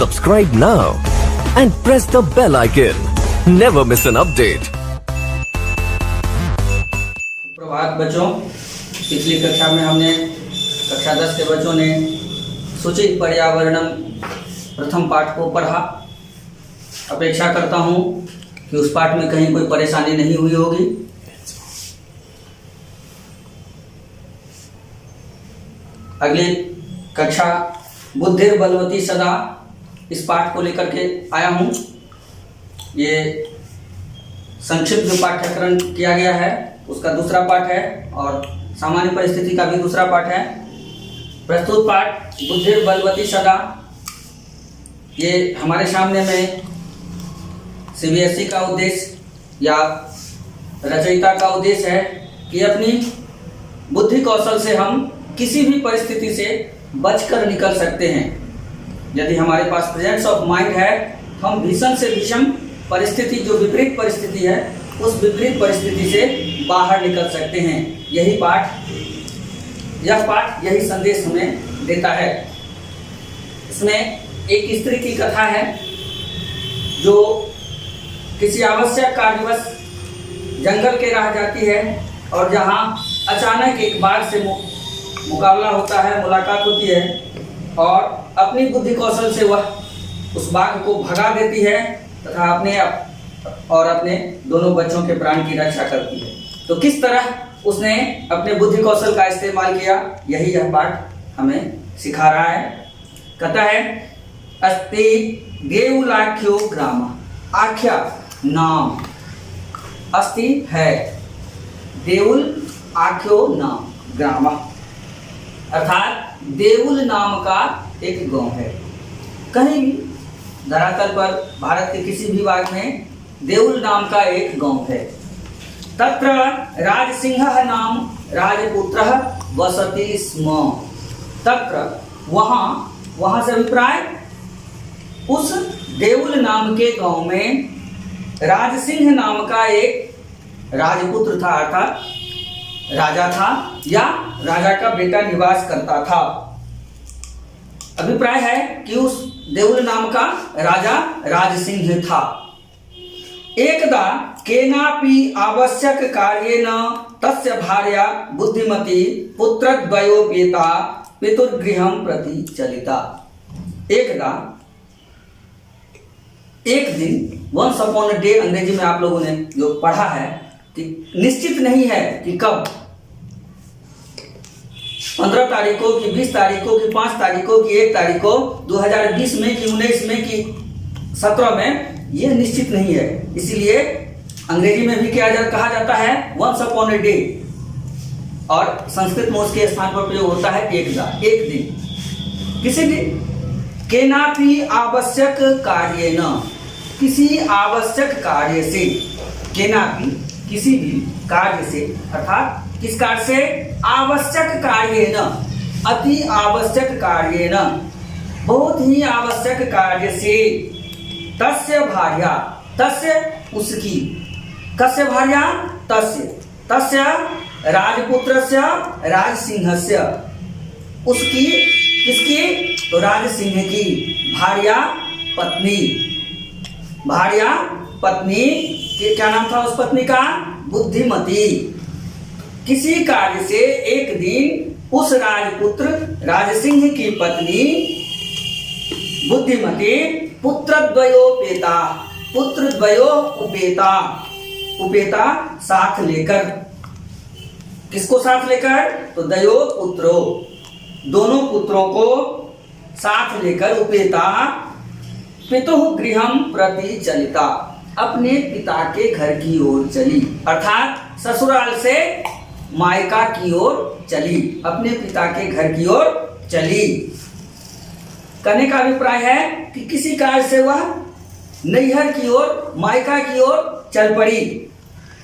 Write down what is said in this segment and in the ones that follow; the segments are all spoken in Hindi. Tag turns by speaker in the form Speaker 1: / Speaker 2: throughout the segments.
Speaker 1: Subscribe now and press the bell icon. Never miss an update.
Speaker 2: प्रभात बच्चों, पिछली कक्षा में हमने कक्षा 10 के बच्चों ने सूचित पर्यावरणम प्रथम पाठ को पढ़ा। अपेक्षा करता हूँ कि उस पाठ में कहीं कोई परेशानी नहीं हुई होगी। अगली कक्षा बुद्धिर बलवती सदा, इस पाठ को लेकर के आया हूँ। ये संक्षिप्त जो पाठ्यक्रम किया गया है उसका दूसरा पाठ है और सामान्य परिस्थिति का भी दूसरा पाठ है। प्रस्तुत पाठ बुद्धिर बलवती सदा, ये हमारे सामने में सीबीएसई का उद्देश्य या रचयिता का उद्देश्य है कि अपनी बुद्धि कौशल से हम किसी भी परिस्थिति से बचकर निकल सकते हैं। यदि हमारे पास प्रेजेंस ऑफ माइंड है, हम भीषण से भीषण परिस्थिति, जो विपरीत परिस्थिति है, उस विपरीत परिस्थिति से बाहर निकल सकते हैं। यह पाठ यही संदेश हमें देता है। इसमें एक स्त्री की कथा है जो किसी आवश्यक कार्यवश जंगल के राह जाती है और जहां अचानक एक बाघ से मुकाबला होता है, मुलाकात होती है और अपनी बुद्धि कौशल से वह उस बाघ को भगा देती है तथा अपने दोनों बच्चों के प्राण की रक्षा करती है। तो किस तरह उसने अपने बुद्धि कौशल का इस्तेमाल किया, यही यह पाठ हमें सिखा रहा है। कहता है, अस्ति देवुलाख्यो ग्राम, आख्या नाम, अस्ति है, देउल आख्यो नाम ग्राम, अर्थात देउल नाम का एक गांव है। कहीं भी धरातल पर भारत के किसी भी भाग में देउल नाम का एक गांव है। तत्र राजसिंह नाम राजपुत्र वसति स्म। तत्र वहां से अभिप्राय, उस देउल नाम के गांव में राजसिंह नाम का एक राजपुत्र था, अर्थात राजा था या राजा का बेटा निवास करता था। अभिप्राय है कि उस देउल नाम का राजा राजसिंह था। एकदा केनापि आवश्यक कार्येन तस्य भार्या बुद्धिमती पुत्रद्वयोपेता पितुर्गृहं प्रति चलिता। एक दिन, वंस अपॉन अ डे, अंग्रेजी में आप लोगों ने जो पढ़ा है कि निश्चित नहीं है कि कब, 15 तारीख को कि 20 तारीख को कि 5 तारीख को कि 1 तारीख को, 2020 में कि 19 में कि 17 में, यह निश्चित नहीं है। इसलिए अंग्रेजी में भी कहा जाता है वंस अपॉन ए डे, और संस्कृत में उसके स्थान पर प्रयोग होता है एक दिन। किसी दिन केनापि आवश्यक कार्य न, किसी आवश्यक कार्य से, केनापि किसी भी कार्य से, अर्थात किस कार्य से, आवश्यक कार्य न, अति आवश्यक कार्य न, बहुत ही आवश्यक कार्य से, तस्य भार्या, तस्य उसकी, कस्य भार्या, तस्य राजपुत्रस्य राजसिंहस्य, उसकी, किसकी, तो राजसिंह की भार्या पत्नी, क्या नाम था उस पत्नी का, बुद्धिमती। किसी कार्य से एक दिन उस राजपुत्र राजसिंह की पत्नी बुद्धिमती पुत्रद्वयोपेता, उपेता साथ लेकर, किसको साथ लेकर, तो दयो पुत्रो, दोनों पुत्रों को साथ लेकर उपेता पितुः गृहं प्रति चलिता, अपने पिता के घर की ओर चली, अर्थात ससुराल से मायका की ओर चली, अपने पिता के घर की ओर चली। कहने का अभिप्राय है कि किसी कार्य से वह नैहर की ओर, मायका की ओर चल पड़ी।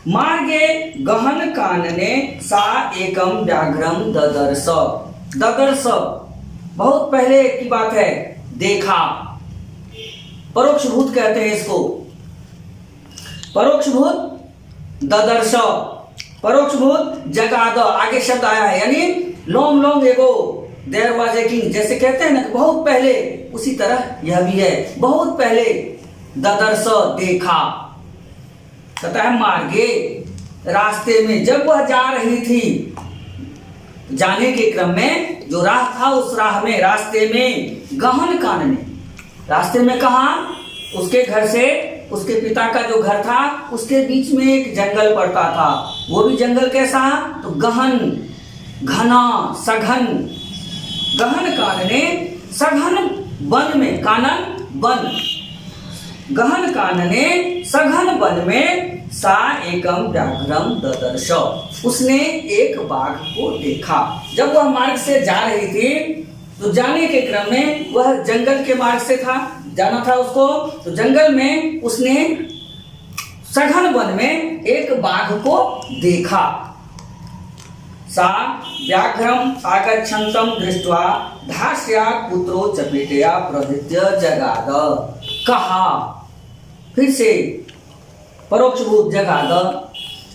Speaker 2: मार्गे गहन कानने सा एकम व्याघ्रम ददर्श, बहुत पहले की बात है, देखा, परोक्षभूत कहते हैं इसको, परोक्षभूत ददर्श, परोक्षभूत जगाद, आगे शब्द आया है, यानी लोम लोम एगो देयर वाज ए किंग, जैसे कहते हैं ना कि बहुत पहले, उसी तरह यह भी है, बहुत पहले ददर्श देखा, कहता है मार्गे, रास्ते में, जब वह जा रही थी, जाने के क्रम में जो राह था उस राह में, रास्ते में गहन कानने, रास्ते में कहा, उसके घर से उसके पिता का जो घर था उसके बीच में एक जंगल पड़ता था, वो भी जंगल कैसा, तो गहन, घना, सघन, गहन कानने, सघन वन में, कानन वन, गहन कानने सघन वन में, सा एकम व्याघ्रम ददर्श, उसने एक बाघ को देखा। जब वह मार्ग से जा रही थी तो जाने के क्रम में, वह जंगल के मार्ग से था, जाना था उसको, तो जंगल में उसने सघन वन में एक बाघ को देखा। सा व्याघ्रम आगच्छन्तम दृष्ट्वा धास्या पुत्रो चपेटया प्रभृत्य जगाद, कहा, फिर से परोक्षभूत जगाद,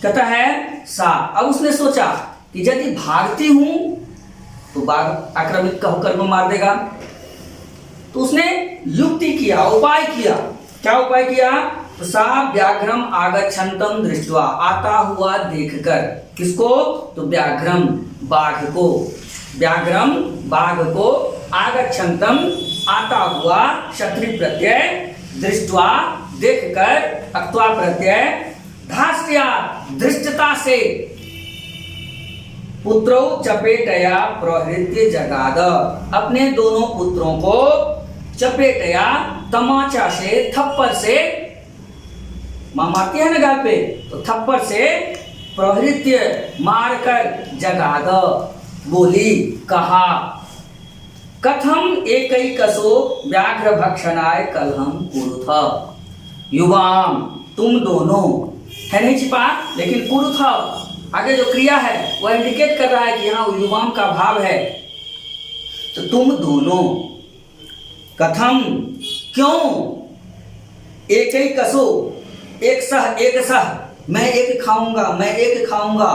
Speaker 2: कहता है सा, अब उसने सोचा कि यदि भागती हूं तो बाघ आक्रमित होकर मैं मार देगा, तो उसने युक्ति किया, उपाय किया। क्या उपाय किया, तो सा व्याघ्रम आगच्छन्तम दृष्ट्वा, आता हुआ देखकर, किसको, तो व्याघ्रम, बाघ को, व्याघ्रम, बाघ को, आगच्छन्तम, आता हुआ, क्षत्रिय प्रत्यय, दृष्ट्वा, देखकर, अक्त्वा प्रत्यय, धास्या, दृष्टता से, पुत्रो चपेटया प्रहृत्य जगाद, अपने दोनों पुत्रों को चपेटया, तमाचा से, थप्पड़ से, मां मारती है ना गाल पे, तो थप्पड़ से, प्रहृत्य, मारकर, जगाद, बोली, कहा, कथम एकैकसो व्याघ्र भक्षणाय कलहम कुरुथ, युवाम, तुम दोनों, है नहीं छिपा, लेकिन कुरुथ, आगे जो क्रिया है वह इंडिकेट कर रहा है कि यहाँ युवाम का भाव है, तो तुम दोनों, कथम, क्यों, एकैकसो, एक सह, मैं एक खाऊंगा, मैं एक खाऊंगा,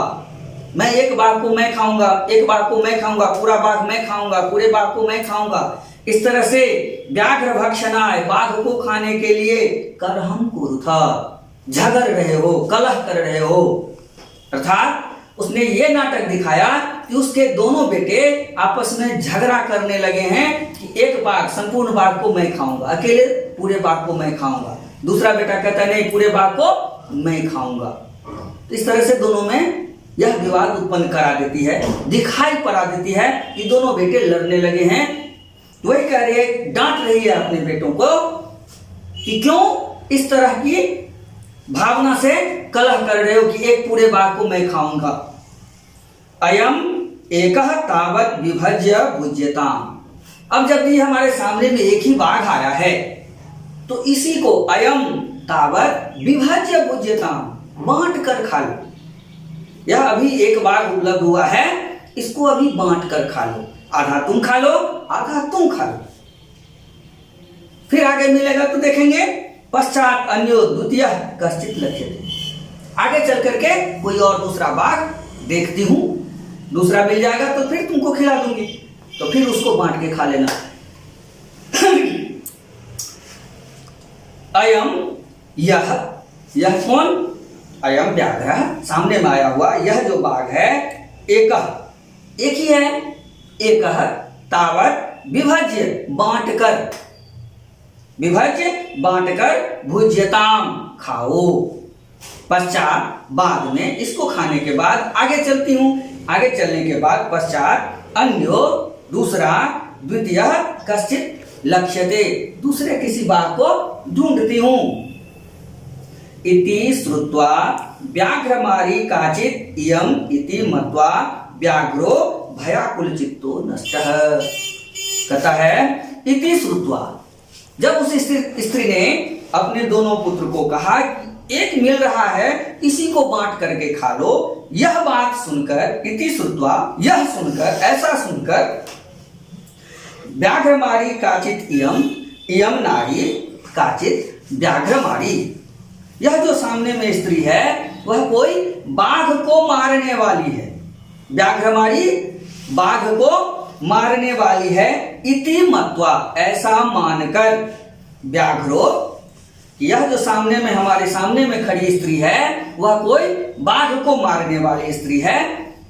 Speaker 2: मैं एक बाघ को मैं खाऊंगा, एक बाघ को मैं खाऊंगा, पूरा बाघ मैं खाऊंगा, पूरे बाघ को मैं खाऊंगा, इस तरह से व्याघ्र भक्षणाय, बाघ को खाने के लिए, कलहम कुरुथ, झगड़ रहे हो, कलह कर रहे हो, अर्थात उसने ये नाटक दिखाया कि उसके दोनों बेटे आपस में झगड़ा करने लगे हैं कि एक बाघ, संपूर्ण बाघ को मैं खाऊंगा, अकेले पूरे बाघ को मैं खाऊंगा, दूसरा बेटा कहता नहीं, पूरे बाघ को मैं खाऊंगा। तो इस तरह से दोनों में यह विवाद उत्पन्न करा देती है, दिखाई पड़ा देती है कि दोनों बेटे लड़ने लगे हैं। वही कह रही है, डांट रही है अपने बेटों को कि क्यों इस तरह की भावना से कलह कर रहे हो कि एक पूरे बाघ को मैं खाऊंगा। अयम एकह तावत विभज्य भुज्यताम, अब जब ये हमारे सामने में एक ही बाघ आया है तो इसी को अयम तावत विभज्य भुज्यताम, बांट कर खा लो। यह अभी एक बाघ उपलब्ध हुआ है, इसको अभी बांट कर खा लो, आधा तुम खा लो, आधा तुम खा लो, फिर आगे मिलेगा तो देखेंगे, पश्चात अन्यो द्वितीय कश्चित लक्ष्यते, आगे चल करके कोई और दूसरा बाघ देखती हूं, दूसरा मिल जाएगा तो फिर तुमको खिला दूंगी, तो फिर उसको बांट के खा लेना। अयम, यह कौन, अयम व्याघ्र, सामने में आया हुआ यह जो बाघ है, एक ही है, एक तावत विभज्य, बांटकर, विभज्य बांटकर, भुज्यताम, खाओ, पश्चात बाद में, इसको खाने के बाद आगे चलती हूं, आगे चलने के बाद पश्चात अन्यो दूसरा, द्वितीय कश्चित लक्ष्यते, दूसरे किसी बाघ को ढूंढती हूं। इति श्रुत्वा व्याघ्रमारी काचित इयम इति मत्वा व्याघ्रो भयाकुल चित्तो नष्टः, कहता है इति श्रुत्वा, जब उस स्त्री ने अपने दोनों पुत्र को कहा एक मिल रहा है, इसी को बांट करके खा लो, यह बात सुनकर, इति श्रुत्वा, यह सुनकर, ऐसा सुनकर, व्याघ्रमारी काचित इयम, इयम नारी काचित व्याघ्रमारी, यह जो सामने में स्त्री है वह कोई बाघ को मारने वाली है, व्याघ्रमारी बाघ को मारने वाली है इति मत्वा, ऐसा मानकर, व्याघ्रो, यह जो सामने में हमारे सामने में खड़ी स्त्री है वह कोई बाघ को मारने वाली स्त्री है,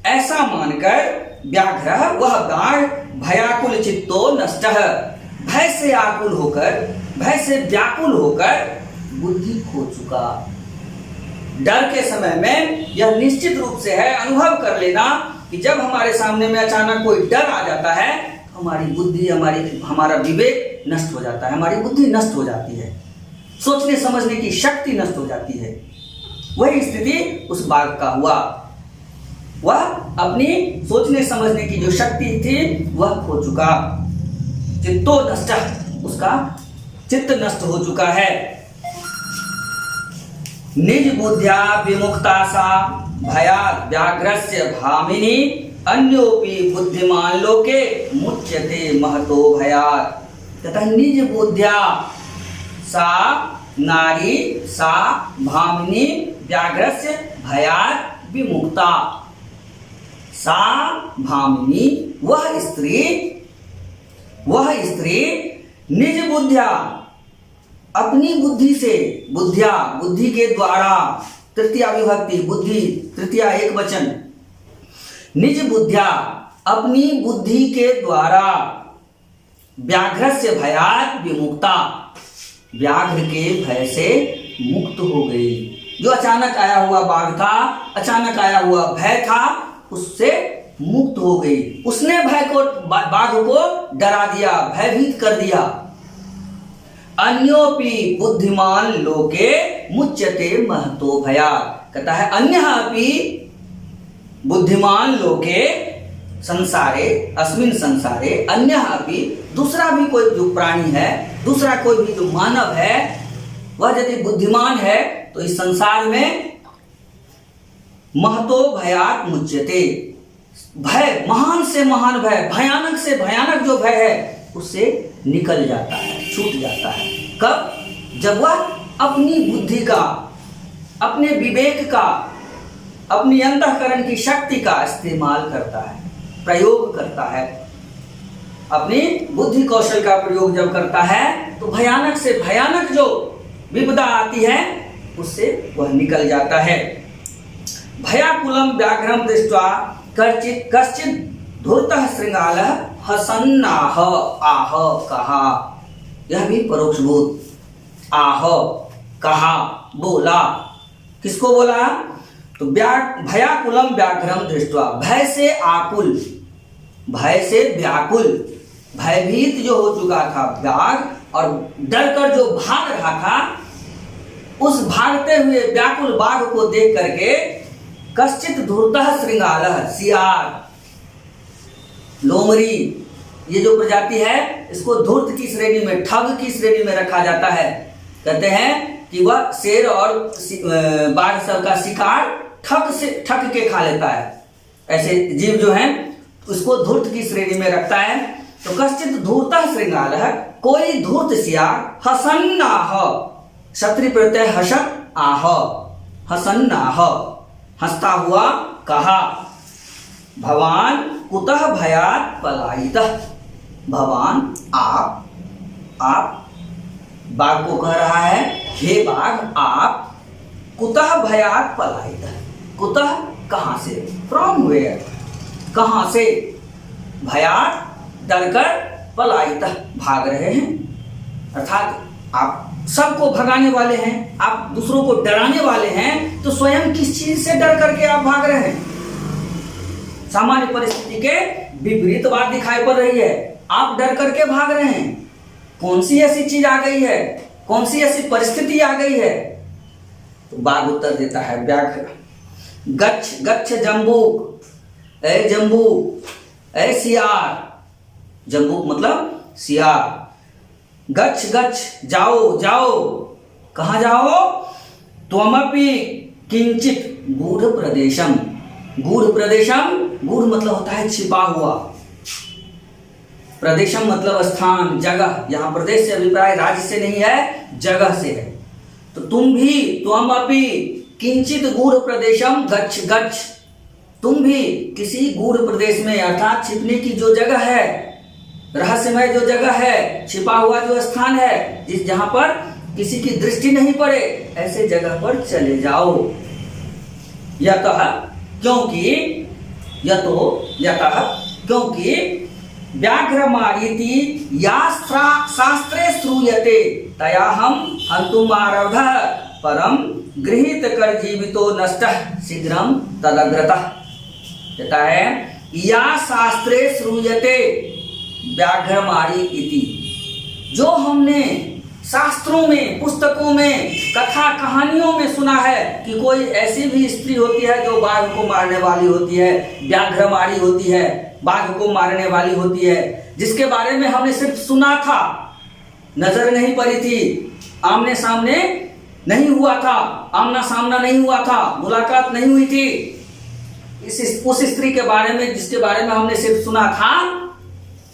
Speaker 2: ऐसा मानकर व्याघ्र, वह बाघ भयाकुल चित्तो नष्टः, भय से आकुल होकर, भय से व्याकुल होकर बुद्धि खो चुका। डर के समय में यह निश्चित रूप से है, अनुभव कर लेना कि जब हमारे सामने में अचानक कोई डर आ जाता है तो हमारी बुद्धि, हमारा विवेक नष्ट हो जाता है, हमारी बुद्धि नष्ट हो जाती है, सोचने समझने की शक्ति नष्ट हो जाती है। वही स्थिति उस बाघ का हुआ। वह अपनी सोचने समझने की जो शक्ति थी वह खो चुका। चित्तो नष्ट, उसका चित्त नष्ट हो चुका है। निज बुद्ध्या विमुक्ता सा भयात् व्याघ्रस्य भामिनी अन्योपि बुद्धिमान लोके मुच्यते महतो भयात्। तथा निज बुद्ध्या, सा नारी, सा भामिनी व्याघ्रस्य भयात् विमुक्ता, सा भामिनी, वह स्त्री निज बुद्ध्या, अपनी बुद्धि से, बुद्ध्या, बुद्धि के द्वारा, तृतीया विभक्ति, बुद्धि तृतीया एक वचन, निज बुद्ध्या, अपनी बुद्धि के द्वारा, व्याघ्रस्य भयात् विमुक्ता, व्याघ्र के भय से मुक्त हो गई। जो अचानक आया हुआ बाघ था, अचानक आया हुआ भय था, उससे मुक्त हो गई। उसने भय को, बाघ को डरा दिया, भयभीत कर दिया। अन्योपि बुद्धिमान लोके मुच्यते महतो भयात्, कहता है अन्य अपि बुद्धिमान लोके संसारे, अस्मिन संसारे, अन्य अपि, दूसरा भी कोई जो प्राणी है, दूसरा कोई भी जो मानव है, वह यदि बुद्धिमान है तो इस संसार में महतो भयात् मुच्यते, भय, महान से महान भय, भयानक से भयानक जो भय है उससे निकल जाता है, छूट जाता है। कब? जब वह अपनी बुद्धि का, अपने विवेक का, अपनी अंतःकरण की शक्ति का इस्तेमाल करता है, प्रयोग करता है। अपनी बुद्धि कौशल का प्रयोग जब करता है तो भयानक से भयानक जो विपदा आती है उससे वह निकल जाता है। भयाकुलम व्याघ्रम दृष्ट्वा कश्चित् धूर्तः श्रृंगालः हसन्नाह आह कहा, यह भी परोक्ष बोध। आह, कहा, बोला, किसको बोला? तो भयाकुलम व्याघ्रम दृष्ट्वा, भय से आकुल, भय से व्याकुल, भयभीत जो हो चुका था व्याघ्र और डर कर जो भाग रहा था, उस भागते हुए व्याकुल बाघ को देख करके कश्चित् धूर्तः श्रृंगालः, सियार, लोमड़ी, ये जो प्रजाति है इसको धूर्त की श्रेणी में, ठग की श्रेणी में रखा जाता है। कहते हैं कि वह शेर और बाघ सब का शिकार ठग के खा लेता है। ऐसे जीव जो हैं उसको धूर्त की श्रेणी में रखता है। तो कश्चित् धूर्तः श्रृंगालः, कोई धूर्त सियार, हसन्नाह, क्षत्रिय प्रत्यय हसत आह, हसन्नाह, हंसता हुआ कहा, भवान कुतः भयात् पलायितः, भवान आप बाघ को कह रहा है, हे बाघ आप कुतः भयात् पलायितः, कुतः कहां से, फ्रॉम वेयर, कहां से, भयात् डरकर, पलायितः भाग रहे हैं, अर्थात आप सबको भगाने वाले हैं, आप दूसरों को डराने वाले हैं, तो स्वयं किस चीज से डर करके आप भाग रहे हैं? सामान्य परिस्थिति के विपरीत बात दिखाई पड़ रही है, आप डर करके भाग रहे हैं। कौन सी ऐसी चीज आ गई है, कौन सी ऐसी परिस्थिति आ गई है? तो बाघ उत्तर देता है, व्याघ्र, गच्छ गच्छ जम्बूक, ए जम्बूक, ए सियार, जम्बूक मतलब सियार, गच्छ गच्छ जाओ जाओ, कहाँ जाओ? त्वमपि किंचित गूढ़ प्रदेशम, गूढ़ प्रदेशम, गूढ़ मतलब होता है छिपा हुआ, प्रदेशम मतलब स्थान, जगह, यहाँ प्रदेश से अभिप्राय राज्य से नहीं है, जगह से है। तो तुम भी, त्वमपि किंचित गूढ़ प्रदेशम गच्छ गच्छ, तुम भी किसी गूढ़ प्रदेश में अर्थात छिपने की जो जगह है, रहस्यमय जो जगह है, छिपा हुआ जो स्थान है, जिस जहां पर किसी की दृष्टि नहीं पड़े, ऐसे जगह पर चले जाओ। यतः क्योंकि व्याघ्रमारीति या शास्त्रे श्रूयते तया हम हन्तुमारब्धः परम गृहीत कर जीवितो नष्टः शीघ्रं तदग्रतः। कहता है या शास्त्रे श्रूयते व्याघ्रमारी इति, जो हमने शास्त्रों में, पुस्तकों में, कथा कहानियों में सुना है कि कोई ऐसी भी स्त्री होती है जो बाघ को मारने वाली होती है, व्याघ्रमारी होती है, बाघ को मारने वाली होती है, जिसके बारे में हमने सिर्फ सुना था, नजर नहीं पड़ी थी, आमने सामने नहीं हुआ था, आमना सामना नहीं हुआ था, मुलाकात नहीं हुई थी। उस स्त्री के बारे में जिसके बारे में हमने सिर्फ सुना था,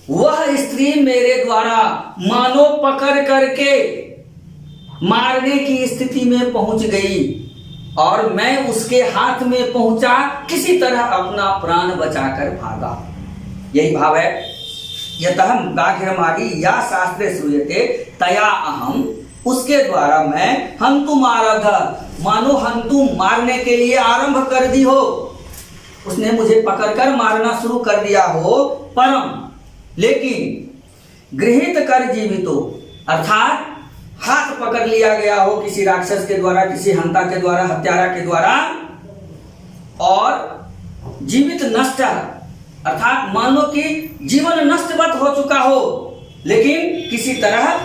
Speaker 2: वह स्त्री मेरे द्वारा मानो पकड़ करके मारने की स्थिति में पहुंच गई और मैं उसके हाथ में पहुंचा, किसी तरह अपना प्राण बचाकर भागा। यही भाव है। यतः व्याघ्रमारी या शास्त्रे श्रूयते तया अहम, उसके द्वारा मैं हन्तुम आरब्ध, मानो हन्तुम मारने के लिए आरंभ कर दी हो, उसने मुझे पकड़कर मारना शुरू कर दिया हो, परम लेकिन गृहीत कर जीवितो, अर्थात हाथ पकड़ लिया गया हो किसी राक्षस के द्वारा, किसी हंता के द्वारा, हत्यारा के द्वारा, और जीवित नष्ट, अर्थात मानो कि जीवन नष्टवत हो चुका हो, लेकिन किसी तरह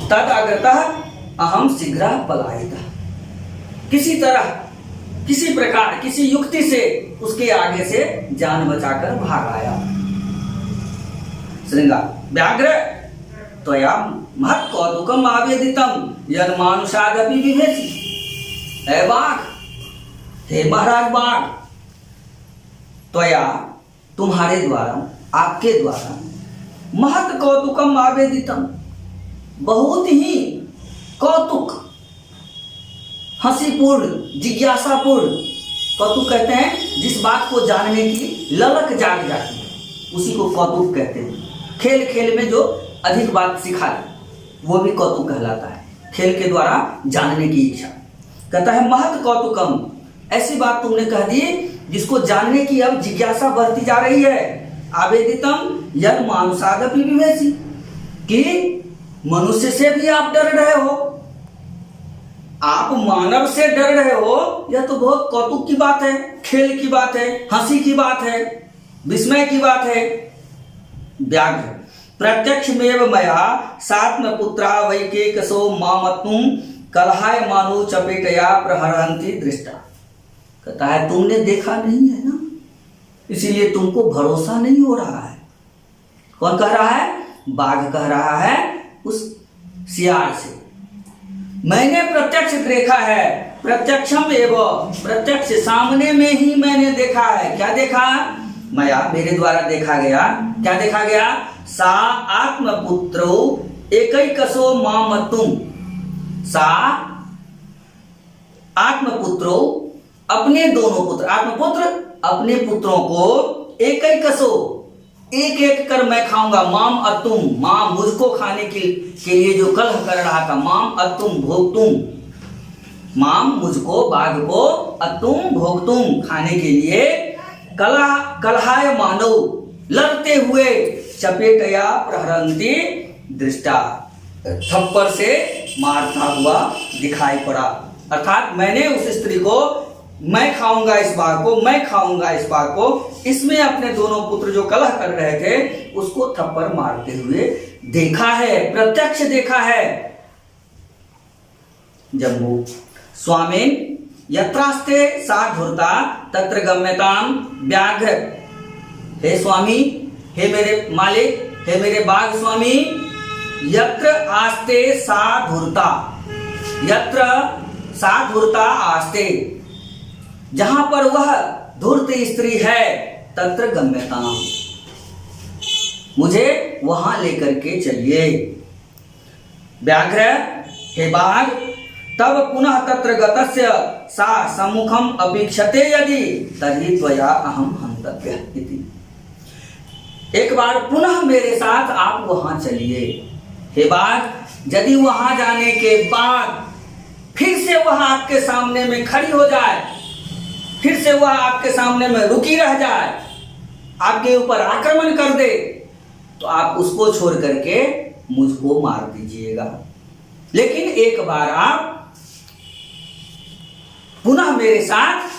Speaker 2: तद अग्रतः अहम शीघ्र पलायितः, किसी तरह, किसी प्रकार, किसी युक्ति से उसके आगे से जान बचाकर भाग आया। श्रृंगार व्याघ्र त्वया महत् कौतुकम आवेदितम यद मानुषादपि विभेति। हे बाघ, हे महाराज बाघ, त्वया तुम्हारे द्वारा, आपके द्वारा, महत् कौतुकम आवेदितम, बहुत ही कौतुक, हंसीपूर्ण, जिज्ञासापूर्ण, कौतुक कहते हैं जिस बात को जानने की ललक जाग जाती है, उसी को कौतुक कहते हैं। खेल खेल में जो अधिक बात सिखाए वो भी कौतुक कहलाता है, खेल के द्वारा जानने की इच्छा। कहता है महत् कौतुकम, ऐसी बात तुमने कह दी जिसको जानने की अब जिज्ञासा बढ़ती जा रही है। आवेदितम यद मानुषादपि विभेति, कि मनुष्य से भी आप डर रहे हो, आप मानव से डर रहे हो, यह तो बहुत कौतुक की बात है, खेल की बात है, हंसी की बात है, विस्मय की बात है। व्याघ्र प्रत्यक्षमेव मया सात्मपुत्रा वैकेकसो मामत्तुम कलहाय मानो चपेटया प्रहरन्ति दृष्टा। कहता है तुमने देखा नहीं है ना, इसीलिए तुमको भरोसा नहीं हो रहा है। कौन कह रहा है? बाघ कह रहा है उस सियार से। मैंने प्रत्यक्ष देखा है, प्रत्यक्षम एवं, प्रत्यक्ष सामने में ही मैंने देखा है। क्या देखा? मया, मेरे द्वारा देखा गया। क्या देखा गया? सा आत्मपुत्रो एकैकसो मामत्तुम, सा आत्मपुत्रो, अपने दोनों पुत्र, आत्मपुत्र अपने पुत्रों को एकैकसो, एक एक कर मैं खाऊंगा। माम अतुम, मां मुझको खाने के लिए जो कलह कर रहा था, माम अतुम भोक्तुम, माम मुझको, बाघ को, अतुम भोक्तुम खाने के लिए, कलहाय मानव लड़ते हुए, चपेटया प्रहरन्ति दृष्टा, थप्पड़ से मारता हुआ दिखाई पड़ा। अर्थात मैंने उस स्त्री को, मैं खाऊंगा इस बाघ को, मैं खाऊंगा इस बाघ को, इसमें अपने दोनों पुत्र जो कलह कर रहे थे उसको थप्पड़ मारते हुए देखा है, प्रत्यक्ष देखा है। जम्बू स्वामिन यत्रास्ते सा धूर्ता तत्र गम्यताम व्याघ्र। हे स्वामी, हे मेरे मालिक, हे मेरे बाघ स्वामी, यत्र आस्ते सा धूर्ता, यत्र सा धूर्ता आस्ते, जहां पर वह धूर्त स्त्री है, तत्र गम्यताम, मुझे वहां लेकर के चलिए। व्याघ्र, हे बाघ, तब पुनः तत्र गतस्य सा सम्मुखम अपेक्षते यदि तर्हि त्वया अहम हन्तव्यः इति। एक बार पुनः मेरे साथ आप वहां चलिए। हे बात, यदि वहां जाने के बाद फिर से वह आपके सामने में खड़ी हो जाए, फिर से वह आपके सामने में रुकी रह जाए, आपके ऊपर आक्रमण कर दे, तो आप उसको छोड़ करके मुझको मार दीजिएगा। लेकिन एक बार आप पुनः मेरे साथ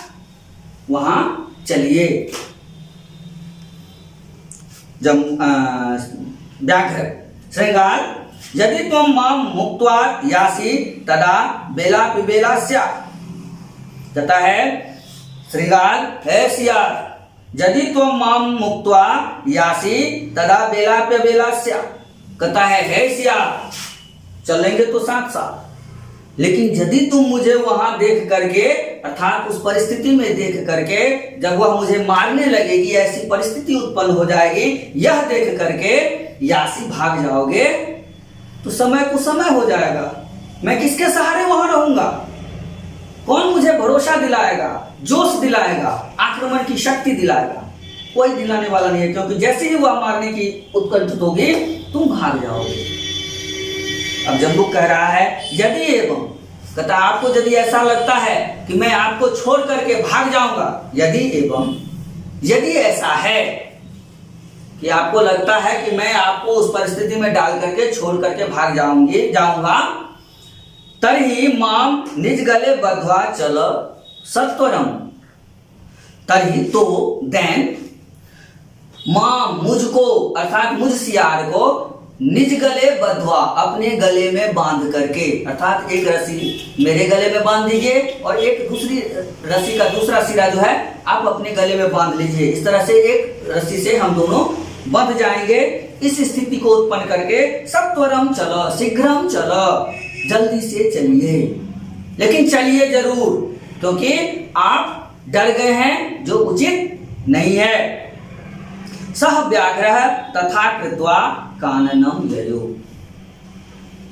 Speaker 2: वहां चलिए। व्याघ्र श्रृंगार यदि तुम माम मुक्त्वा यासी तदा बेला पिबेला स्यात्। कहता है श्रृंगार, है सियार, यदि तुम माम मुक्त्वा यासी तदा बेला पिबेला स्यात्। कहता है सियार, चलेंगे तो साथ साथ, लेकिन यदि तुम मुझे वहां देख करके, अर्थात उस परिस्थिति में देख करके जब वह मुझे मारने लगेगी, ऐसी परिस्थिति उत्पन्न हो जाएगी, यह देख करके यासी भाग जाओगे, तो समय कुछ समय हो जाएगा। मैं किसके सहारे वहां रहूंगा? कौन मुझे भरोसा दिलाएगा, जोश दिलाएगा, आक्रमण की शक्ति दिलाएगा? कोई दिलाने वाला नहीं है, क्योंकि जैसे ही वह मारने की उत्कंठित होगी तुम भाग जाओगे। अब जम्बूक कह रहा है यदि एवं, कहता आपको यदि ऐसा लगता है कि मैं आपको छोड़ करके भाग जाऊंगा, यदि एवं, यदि ऐसा है कि आपको लगता है कि मैं आपको उस परिस्थिति में डाल करके छोड़ करके भाग जाऊंगा, तर्हि माम निज गले बद्ध्वा चल सत्वरम। तर्हि तो देन माम, मुझको, अर्थात मुझ सियार को, निज गले बद्ध्वा, अपने गले में बांध करके, अर्थात एक रस्सी मेरे गले में बांध दीजिए और एक दूसरी रस्सी का दूसरा सिरा जो है आप अपने गले में बांध लीजिए। इस तरह से एक रस्सी से हम दोनों बंध जाएंगे। इस स्थिति को उत्पन्न करके सत्वरम चलो, शीघ्रम चलो, जल्दी से चलिए, लेकिन चलिए जरूर, क्योंकि आप डर गए हैं जो उचित नहीं है। सह व्याघ्र तथा कृत्वा काननम ययो।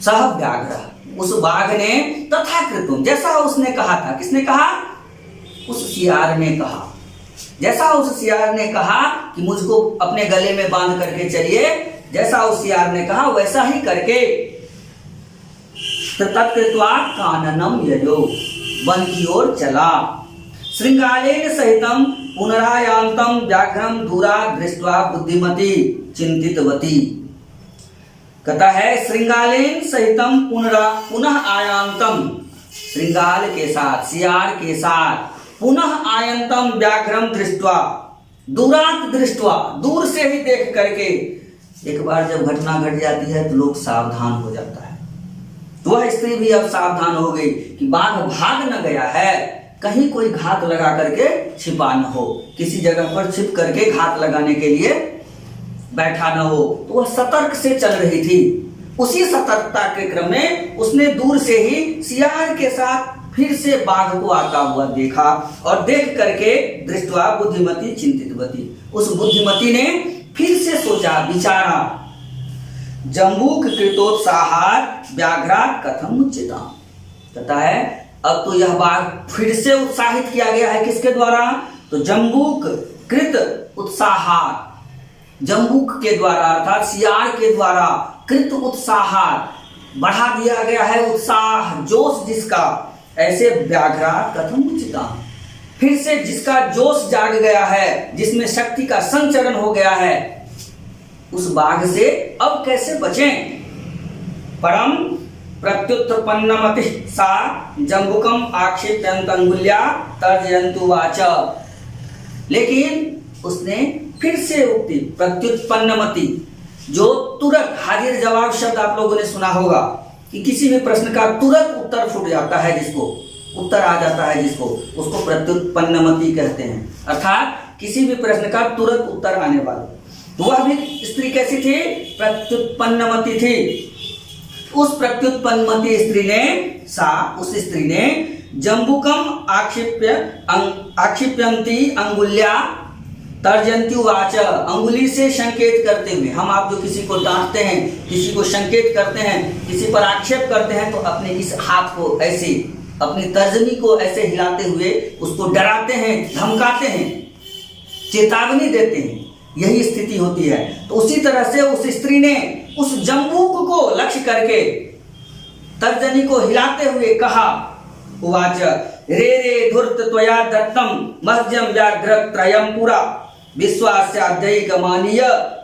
Speaker 2: सह व्याघ्र, उस बाघ ने, तथा कृतुम, जैसा उसने कहा था, किसने कहा? उस सियार ने कहा। जैसा उस सियार ने कहा कि मुझको अपने गले में बांध करके चलिए, जैसा उस सियार ने कहा वैसा ही करके तत्कृत्वा काननम ययो, वन की ओर चला। श्रृंगालेन सहितम पुनरायांतम व्याघ्रम दूरा दृष्ट्वा बुद्धिमती चिंतितवती। कहता है श्रृंगालेन सहितम पुनः आयांतम, श्रृंगाल के साथ, सियार के साथ, पुनः आयंतम व्याघ्रम दृष्ट्वा, दूरात दृष्ट्वा, दूर से ही देख करके। एक बार जब घटना घट जाती है तो लोग सावधान हो जाता है। तो वह स्त्री भी अब सावधान हो गई कि बाघ भाग न गया है, कहीं कोई घात लगा करके छिपा न हो, किसी जगह पर छिप करके घात लगाने के लिए बैठा न हो। तो वह सतर्क से चल रही थी। उसी सतर्कता के क्रम में उसने दूर से ही सियार के साथ फिर से बाघ को आता हुआ देखा, और देख करके दृष्टवा बुद्धिमती चिंतितवती, उस बुद्धिमती ने फिर से सोचा, विचारा, जम्बूक कृतोत्साहार व्याघ्रा कथम उच्चिता। कहता है अब तो यह बाघ फिर से उत्साहित किया गया है, किसके द्वारा? तो जम्बूक कृत उत्साहार, जम्बूक के द्वारा, अर्थात सियार के द्वारा, कृत उत्साहार, बढ़ा दिया गया है उत्साह, जोश जिसका, ऐसे व्याघ्रा कथम उचिता, फिर से जिसका जोश जाग गया है, जिसमें शक्ति का संचरण हो गया है, उस बाघ से अब कैसे बचें? परम प्रत्युत्पन्नमति सा जम्बुकम आक्षिप्यंतंगुल्या तर्जयन्तुवाच। लेकिन उसने फिर से उक्ति प्रत्युत्पन्नमति, जो तुरंत, हाजिर जवाब शब्द आप लोगों ने सुना होगा कि किसी भी प्रश्न का तुरंत उत्तर फूट जाता है, जिसको उत्तर आ जाता है, जिसको, उसको प्रत्युत्पन्नमति कहते हैं, अर्थात किसी भी प्रश्न का तुरंत उत्तर आने वाला। तो वह भी स्त्री कैसी थी? प्रत्युत्पन्नमति थी। उस प्रत्युत्पन्नमति स्त्री ने, उस स्त्री ने जम्बुकम आक्षिप्यंती अंगुल्या, तर्जन्त्युवाच, अंगुली से संकेत करते हुए। हम आप जो किसी को डांटते हैं, किसी को संकेत करते हैं, किसी पर आक्षेप करते हैं, तो अपने इस हाथ को ऐसे, अपनी तर्जनी को ऐसे हिलाते हुए उसको डराते हैं, धमकाते हैं, चेतावनी देते हैं। यही स्थिति होती है। तो उसी तरह से उस स्त्री ने उस जम्बूक को लक्ष्य करके तर्जनी को हिलाते हुए कहा, उवाच रे रे धूर्त त्वया दत्तम मह्यं व्याघ्रत्रयं पुरा विश्वास्याद्यैकमानीय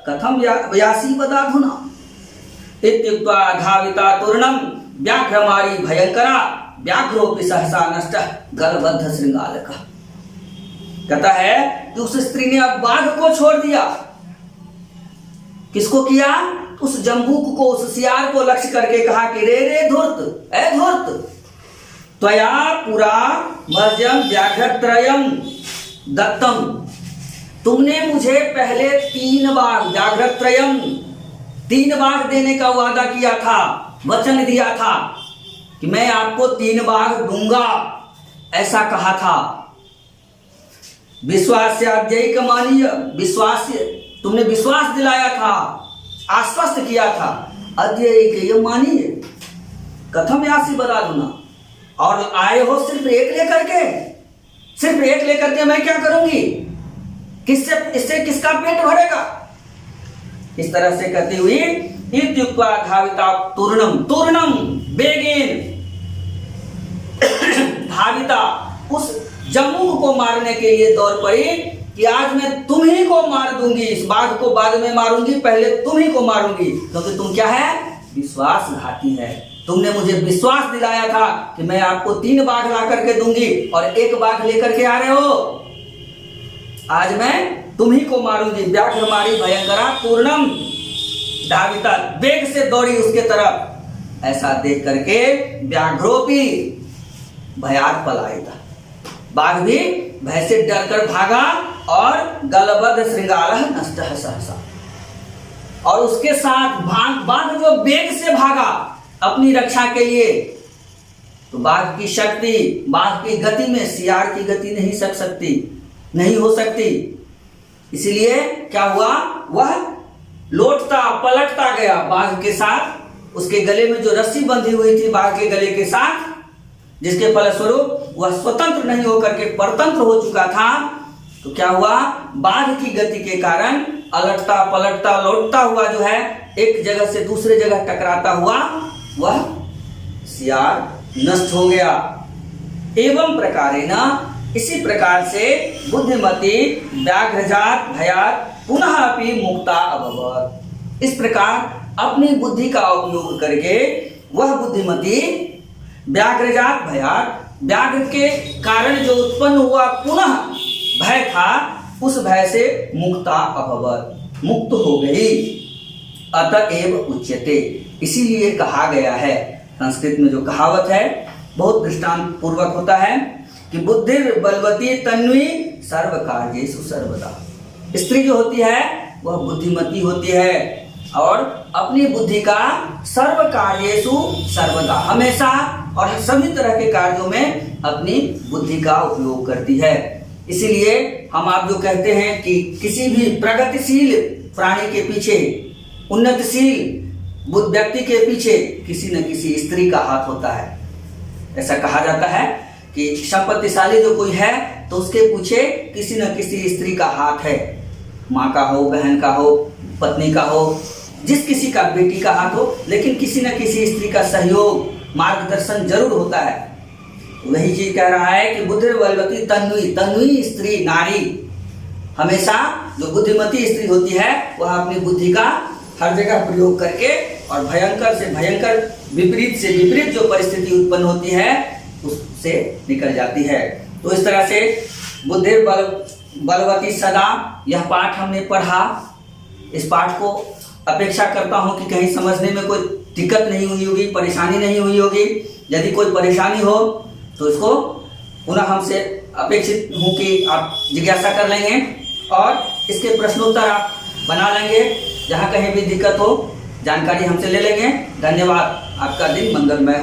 Speaker 2: कथम व्यासी वदाधुना इत्युक्त्वा धाविता तूर्णं व्याघ्रमारी भयंकरा व्याघ्रोपि सहसा नष्टः गलबद्ध श्रृंगालकः। कहता है कि उस स्त्री ने अब बाघ को छोड़ दिया। किसको किया? उस जम्बूक को, उस सियार को लक्ष्य करके कहा कि रे रे धूर्त, ए धूर्त, त्वया पुरा मह्यं व्याघ्रत्रयं दत्तम, तुमने मुझे पहले 3 बार, व्याघ्रत्रयं 3 बार देने का वादा किया था, वचन दिया था कि मैं आपको 3 बार दूंगा, ऐसा कहा था। विश्वास्याद्यैकमानीय, विश्वास, तुमने विश्वास दिलाया था, आश्वस्त किया था। अद्यैकमानीय कथम यासी वदाधुना, और आए हो सिर्फ एक लेकर के, सिर्फ एक लेकर के मैं क्या करूंगी? किससे, इससे किसका पेट भरेगा? इस तरह से कहती हुई इत्युक्त्वा धाविता तूर्णम, तूर्णम बेगेन धाविता, उस जम्बूक को मारने के लिए दौड़ पड़ी कि आज मैं तुम्ही को मार दूंगी, इस बाघ को बाद में मारूंगी, पहले तुम्ही को मारूंगी, क्योंकि तुम क्या है? विश्वासघाती है। तुमने मुझे विश्वास दिलाया था कि मैं आपको 3 बाघ ला करके दूंगी और 1 बाघ लेकर के आ रहे हो। आज मैं तुम्ही को मारूंगी। व्याघ्रमारी भयंकरा पूर्णम धाविता, वेग से दौड़ी उसके तरफ। ऐसा देख करके व्याघ्रोपी भयात् पलायिता, बाघ भी भय से डरकर भागा और गलबद्ध श्रृंगालः नष्टः सहसा, और उसके साथ बाघ जो वेग से भागा अपनी रक्षा के लिए, तो बाघ की शक्ति, बाघ की गति में सियार की गति नहीं हो सकती। इसलिए क्या हुआ? वह लौटता पलटता गया बाघ के साथ, उसके गले में जो रस्सी बंधी हुई थी बाघ के गले के साथ, जिसके फलस्वरूप वह स्वतंत्र नहीं होकर के परतंत्र हो चुका था। तो क्या हुआ? बाघ की गति के कारण अलटता पलटता लौटता हुआ जो है, एक जगह से दूसरे जगह टकराता हुआ वह सियार नष्ट हो गया। एवं प्रकारेण, इसी प्रकार से बुद्धिमती व्याघ्रजात भयात् पुनः अपि मुक्ता अभवत्। इस प्रकार अपनी बुद्धि का उपयोग करके वह बुद्धिमती व्याघ्रजात भयात्, व्याघ्र के कारण जो उत्पन्न हुआ पुनः भय था, उस भय से मुक्ता अभवत्, मुक्त हो गई। अतएव उच्यते, इसीलिए कहा गया है, संस्कृत में जो कहावत है बहुत दृष्टांत पूर्वक होता है कि बुद्धिर बलवती तन्वी सर्व कार्येषु सर्वदा। स्त्री जो होती है वह बुद्धिमती होती है और अपनी बुद्धि का सर्व कार्येषु सर्वदा, हमेशा और सभी तरह के कार्यों में अपनी बुद्धि का उपयोग करती है। इसीलिए हम आप जो कहते हैं कि किसी भी प्रगतिशील प्राणी के पीछे, उन्नतशील व्यक्ति के पीछे किसी न किसी स्त्री का हाथ होता है। ऐसा कहा जाता है कि संपत्तिशाली जो कोई है तो उसके पीछे किसी न किसी स्त्री का हाथ है, माँ का हो, बहन का हो, पत्नी का हो, जिस किसी का, बेटी का हाथ हो, लेकिन किसी न किसी स्त्री का सहयोग, मार्गदर्शन जरूर होता है। वही चीज कह रहा है कि बुद्धिर बलवती तन्वी, तन्वी स्त्री, नारी, हमेशा जो बुद्धिमती स्त्री होती है वह अपनी बुद्धि का हर जगह प्रयोग करके और भयंकर से भयंकर, विपरीत से विपरीत जो परिस्थिति उत्पन्न होती है उससे निकल जाती है। तो इस तरह से बुद्धिर बलवती सदा, यह पाठ हमने पढ़ा। इस पाठ को अपेक्षा करता हूं कि कहीं समझने में कोई दिक्कत नहीं हुई होगी, परेशानी नहीं हुई होगी। यदि कोई परेशानी हो तो इसको पुनः हमसे अपेक्षित हूं कि आप जिज्ञासा कर लेंगे और इसके प्रश्नोत्तर आप बना लेंगे। जहां कहीं भी दिक्कत हो जानकारी हमसे ले लेंगे। धन्यवाद। आपका दिन मंगलमय हो।